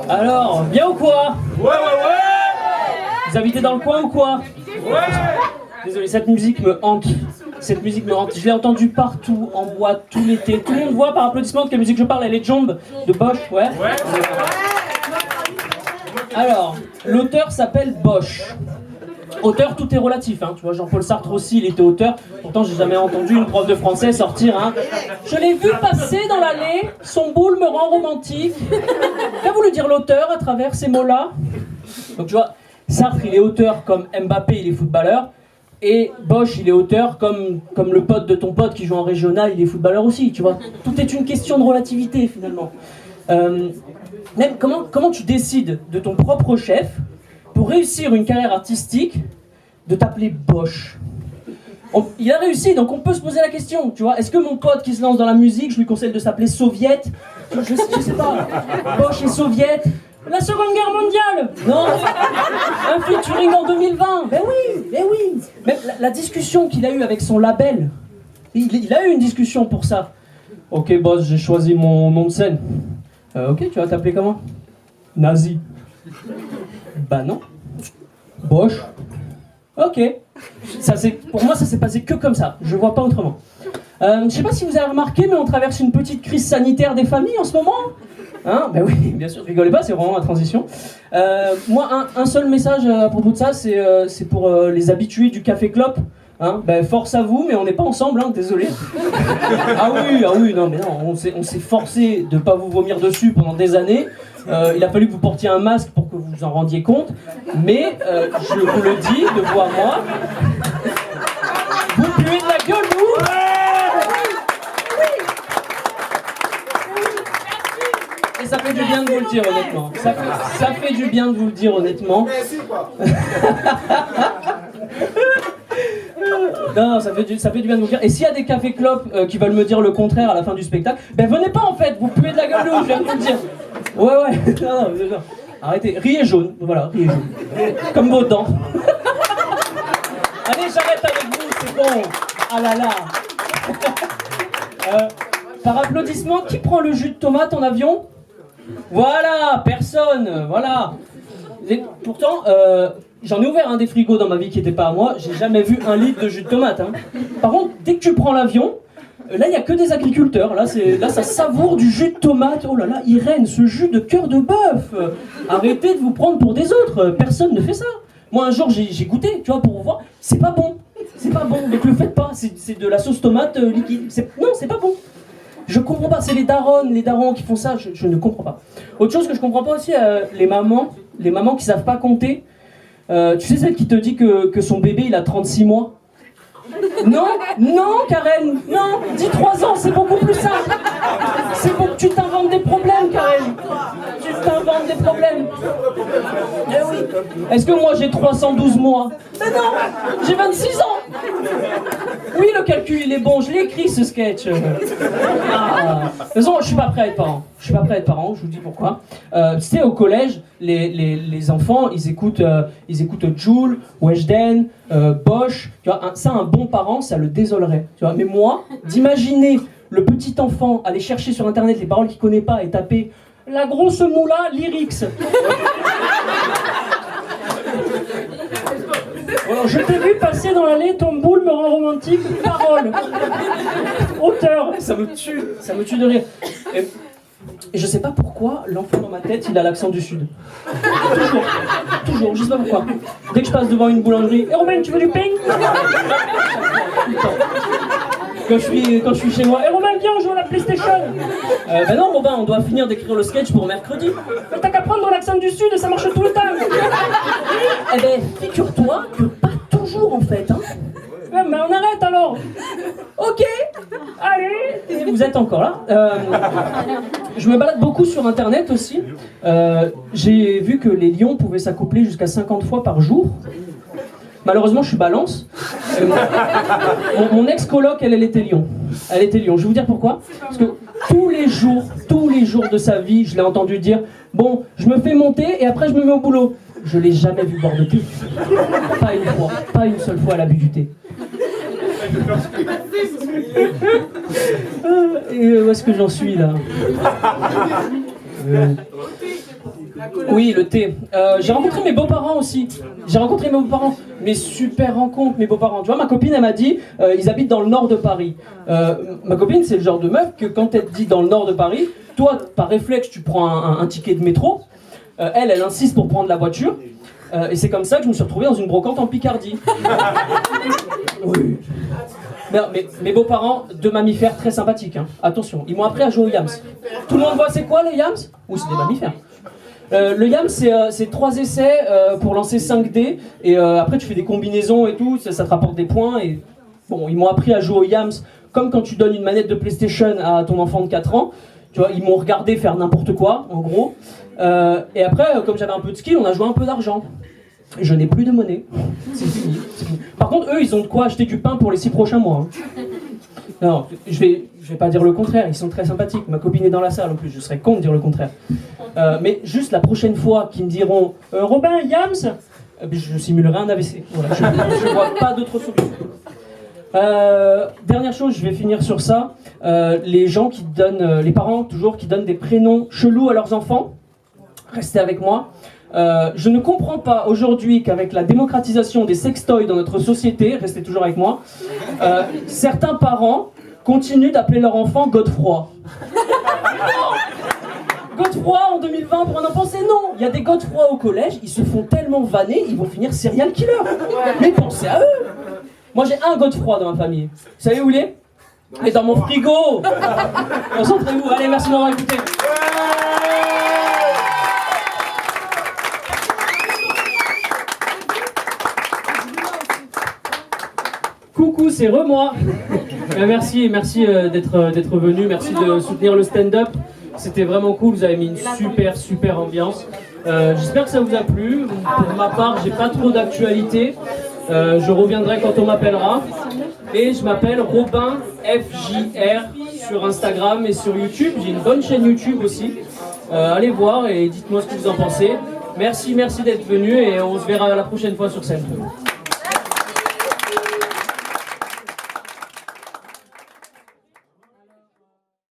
Alors, bien ou quoi? Ouais. Vous habitez dans le coin ou quoi? Ouais. Désolé, cette musique me hante. Cette musique me hante. Je l'ai entendue partout, en boîte, tout l'été. Tout le monde voit par applaudissement de quelle musique je parle. Elle est Jomb de Bosch, ouais. Alors, l'auteur s'appelle Bosch. Auteur, tout est relatif, hein. Tu vois, Jean-Paul Sartre aussi, il était auteur. Pourtant, j'ai jamais entendu une prof de français sortir, hein. Je l'ai vu passer dans l'allée, son boule me rend romantique. Qu'a voulu dire l'auteur à travers ces mots-là? Donc, tu vois, Sartre, il est auteur comme Mbappé, il est footballeur. Et Bosch, il est auteur comme le pote de ton pote qui joue en régional, il est footballeur aussi, tu vois. Tout est une question de relativité, finalement. Même, comment tu décides de ton propre chef pour réussir une carrière artistique, de t'appeler Bosch? Il a réussi, donc on peut se poser la question, tu vois. Est-ce que mon pote qui se lance dans la musique, je lui conseille de s'appeler Soviet? Je sais pas. Bosch et Soviet. La Seconde Guerre mondiale? Non. Un featuring en 2020? Ben oui. Même la discussion qu'il a eue avec son label, il a eu une discussion pour ça. Ok boss, j'ai choisi mon nom de scène. Ok, tu vas t'appeler comment? Nazi. Bah non. Bosch. Ok. Pour moi, ça s'est passé que comme ça. Je vois pas autrement. Je sais pas si vous avez remarqué, mais on traverse une petite crise sanitaire des familles en ce moment. Hein? Ben oui, bien sûr, rigolez pas, c'est vraiment la transition. Moi, un seul message à propos de ça, c'est pour les habitués du café clope. Hein? Ben, force à vous, mais on n'est pas ensemble, hein, désolé. Ah oui, non, mais non, on s'est forcé de pas vous vomir dessus pendant des années. Il a fallu que vous portiez un masque pour que vous vous en rendiez compte. Mais, je vous le dis, de vous à moi, vous puez de la gueule, vous! Et ça fait du bien de vous le dire, honnêtement. Ça fait du bien de vous le dire, honnêtement. Non, ça fait du bien de vous le dire. Et s'il y a des cafés clopes qui veulent me dire le contraire à la fin du spectacle, ben venez pas en fait, vous puez de la gueule de ouf, je viens de vous le dire. Ouais. Non. Arrêtez, riez jaune, voilà, riez jaune. Comme vos dents. Allez, j'arrête avec vous, c'est bon. Ah là là. Par applaudissement, qui prend le jus de tomate en avion? Voilà, personne, voilà. Et pourtant, j'en ai ouvert un des frigos dans ma vie qui n'était pas à moi, j'ai jamais vu 1 litre de jus de tomate. Hein. Par contre, dès que tu prends l'avion, là il n'y a que des agriculteurs, là ça savoure du jus de tomate. Oh là là, Irène, ce jus de cœur de bœuf. Arrêtez de vous prendre pour des autres, personne ne fait ça. Moi un jour j'ai goûté, tu vois, pour voir, c'est pas bon, donc le faites pas, c'est de la sauce tomate liquide, non, c'est pas bon. Je comprends pas, c'est les darons qui font ça, je ne comprends pas. Autre chose que je comprends pas aussi, les mamans qui savent pas compter. Tu sais celle qui te dit que son bébé il a 36 mois? Non, Karen, non, dis 3 ans, c'est beaucoup plus simple. C'est pour que tu t'inventes des problèmes, Karen. Tu t'inventes des problèmes. Eh oui. Est-ce que moi j'ai 312 mois? Mais non, j'ai 26 ans. Oui, le calcul il est bon, je l'ai écrit ce sketch. De toute façon, je suis pas prêt à être parent. Je vous dis pourquoi. Tu sais, au collège, les enfants, ils écoutent Jul, Weshden, Bosch. Tu vois, ça, un bon parent, ça le désolerait. Tu vois, mais moi, d'imaginer le petit enfant aller chercher sur internet les paroles qu'il connaît pas et taper la grosse moula lyrics. Alors, je t'ai vu passer dans l'allée, ton boule me rend romantique, parole. Auteur, ça me tue de rire. Et je sais pas pourquoi, l'enfant dans ma tête, il a l'accent du Sud. Toujours, je sais pas pourquoi. Dès que je passe devant une boulangerie, « Romain, tu veux du pain ?» Quand je suis chez moi, « Romain, viens, on joue à la PlayStation !» Ben non, Robin, on doit finir d'écrire le sketch pour mercredi. « Mais t'as qu'à prendre l'accent du Sud et ça marche tout le temps !» Eh ben, figure-toi que pas toujours, en fait, hein. Ouais, mais on arrête alors. Ok, allez. Vous êtes encore là. Je me balade beaucoup sur internet aussi. J'ai vu que les lions pouvaient s'accoupler jusqu'à 50 fois par jour. Malheureusement, je suis balance. Mon ex-coloc, elle était lion. Je vais vous dire pourquoi. Parce que tous les jours de sa vie, je l'ai entendu dire « Bon, je me fais monter et après je me mets au boulot. » Je l'ai jamais vu boire de thé. Pas une fois, pas une seule fois elle a bu du thé. Et où est-ce que j'en suis là? Oui, le thé. J'ai rencontré mes beaux-parents aussi. J'ai rencontré mes beaux-parents. Mais super rencontre, mes beaux-parents. Tu vois, ma copine, elle m'a dit, ils habitent dans le nord de Paris. Ma copine, c'est le genre de meuf que quand elle te dit dans le nord de Paris, toi, par réflexe, tu prends un ticket de métro. Elle insiste pour prendre la voiture. Et c'est comme ça que je me suis retrouvé dans une brocante en Picardie. Oui. Mais mes beaux-parents, deux mammifères très sympathiques, hein. Attention, ils m'ont appris à jouer au Yams. Tout le monde voit c'est quoi les Yams? Oui, c'est des mammifères. Le Yams, c'est 3 essais pour lancer 5 dés, et après tu fais des combinaisons et tout, ça te rapporte des points. Et bon, ils m'ont appris à jouer au Yams comme quand tu donnes une manette de PlayStation à ton enfant de 4 ans. Tu vois, ils m'ont regardé faire n'importe quoi, en gros. Et après, comme j'avais un peu de skill, on a joué un peu d'argent. Je n'ai plus de monnaie. C'est fini. Par contre, eux, ils ont de quoi acheter du pain pour les 6 prochains mois. Hein. Non, je vais pas dire le contraire. Ils sont très sympathiques. Ma copine est dans la salle en plus. Je serais con de dire le contraire. Mais juste la prochaine fois qu'ils me diront Robin, Yams, je simulerai un AVC. Voilà, je vois pas d'autre solution. Dernière chose, je vais finir sur ça. Les gens qui donnent, les parents toujours qui donnent des prénoms chelous à leurs enfants. Restez avec moi. Je ne comprends pas aujourd'hui qu'avec la démocratisation des sextoys dans notre société, restez toujours avec moi, certains parents continuent d'appeler leur enfant Godefroy. Godefroy en 2020 pour un enfant, c'est non. Il y a des Godefroy au collège, ils se font tellement vanner, ils vont finir serial killer. Mais pensez à eux. Moi j'ai un Godefroy dans ma famille. Vous savez où il est? Il est dans mon frigo. Concentrez-vous. Allez, merci de m'avoir écouté. Coucou, c'est moi. Merci d'être venu, merci de soutenir le stand-up. C'était vraiment cool, vous avez mis une super ambiance. J'espère que ça vous a plu. Pour ma part, j'ai pas trop d'actualité. Je reviendrai quand on m'appellera. Et je m'appelle Robin FJR sur Instagram et sur YouTube. J'ai une bonne chaîne YouTube aussi. Allez voir et dites-moi ce que vous en pensez. Merci d'être venu et on se verra la prochaine fois sur scène.